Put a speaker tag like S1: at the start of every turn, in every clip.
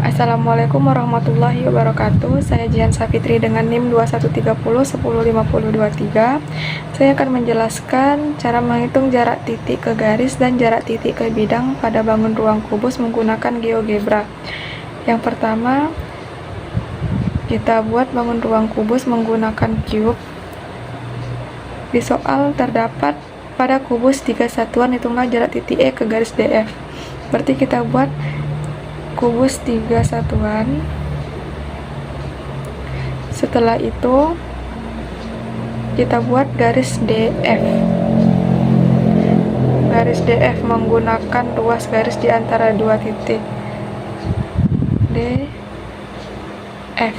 S1: Assalamualaikum warahmatullahi wabarakatuh. Saya Jihan Safitri dengan NIM 2130105023. Saya akan menjelaskan cara menghitung jarak titik ke garis dan jarak titik ke bidang pada bangun ruang kubus menggunakan GeoGebra. Yang pertama, kita buat bangun ruang kubus menggunakan cube. Di soal terdapat pada kubus 3 satuan, hitunglah jarak titik E ke garis DF. Berarti kita buat kubus 3 satuan. Setelah itu kita buat garis DF. Garis DF menggunakan ruas garis di antara dua titik DF.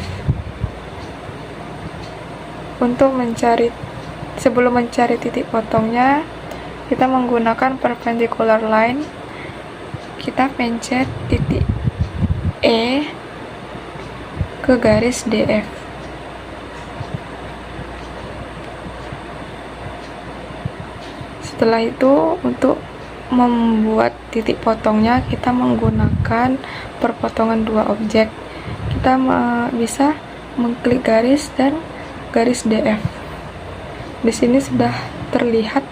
S1: Sebelum mencari titik potongnya, kita menggunakan perpendicular line. Kita pencet titik E ke garis DF. Setelah itu, untuk membuat titik potongnya, kita menggunakan perpotongan dua objek. Kita bisa mengklik garis dan garis DF. Di sini sudah terlihat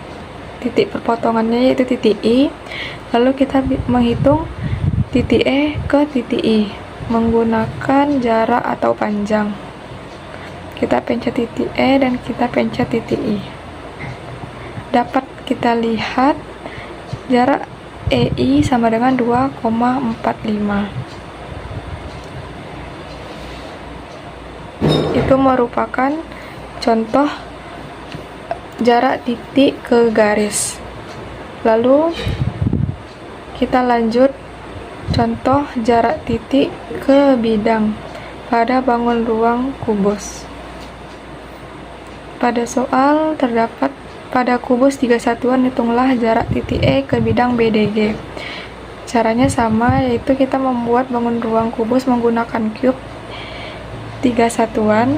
S1: titik perpotongannya, yaitu titik I. Lalu kita menghitung titik E ke titik I menggunakan jarak atau panjang. Kita pencet titik E dan kita pencet titik I. Dapat kita lihat jarak EI sama dengan 2,45. Itu merupakan contoh jarak titik ke garis. Lalu kita lanjut contoh jarak titik ke bidang pada bangun ruang kubus. Pada soal terdapat pada kubus 3 satuan, hitunglah jarak titik E ke bidang BDG. Caranya sama, yaitu kita membuat bangun ruang kubus menggunakan cube 3 satuan.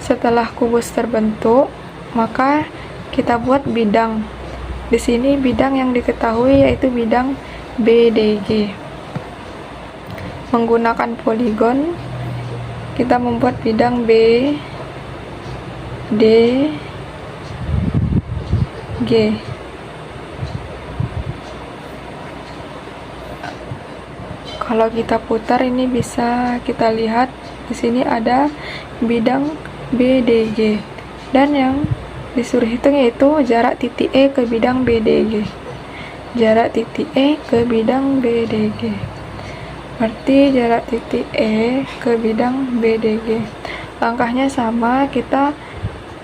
S1: Setelah kubus terbentuk, maka kita buat bidang. Di sini bidang yang diketahui yaitu bidang BDG. Menggunakan poligon, kita membuat bidang BDG. Kalau kita putar, ini bisa kita lihat di sini ada bidang BDG, dan yang disuruh hitung yaitu jarak titik E ke bidang BDG. Jarak titik E ke bidang BDG. Berarti jarak titik E ke bidang BDG. Langkahnya sama, kita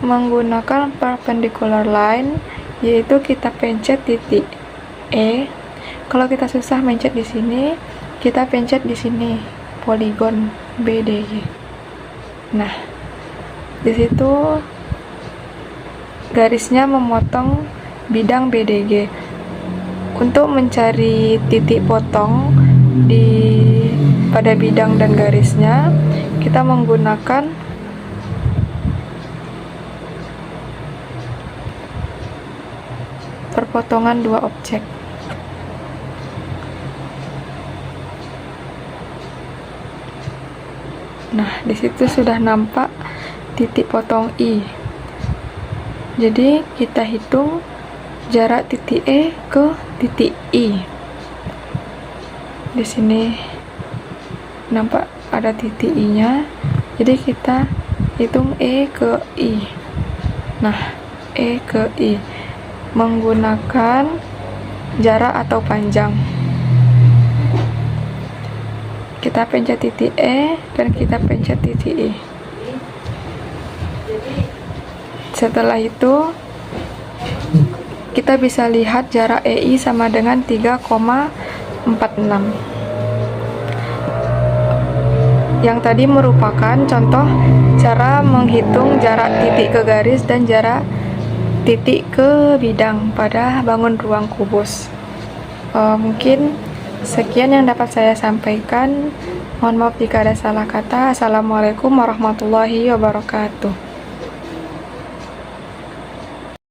S1: menggunakan perpendicular line, yaitu kita pencet titik E. Kalau kita susah mencet di sini, kita pencet di sini poligon BDG. Nah, di situ garisnya memotong bidang BDG. Untuk mencari titik potong pada bidang dan garisnya, kita menggunakan perpotongan dua objek. Nah, di situ sudah nampak titik potong I. Jadi kita hitung jarak titik E ke titik I. Di sini nampak ada titik I-nya. Jadi kita hitung E ke I. Nah, E ke I menggunakan jarak atau panjang. Kita pencet titik E dan kita pencet titik I. Setelah itu, kita bisa lihat jarak EI sama dengan 3,46. Yang tadi merupakan contoh cara menghitung jarak titik ke garis dan jarak titik ke bidang pada bangun ruang kubus. Mungkin sekian yang dapat saya sampaikan. Mohon maaf jika ada salah kata. Assalamualaikum warahmatullahi wabarakatuh.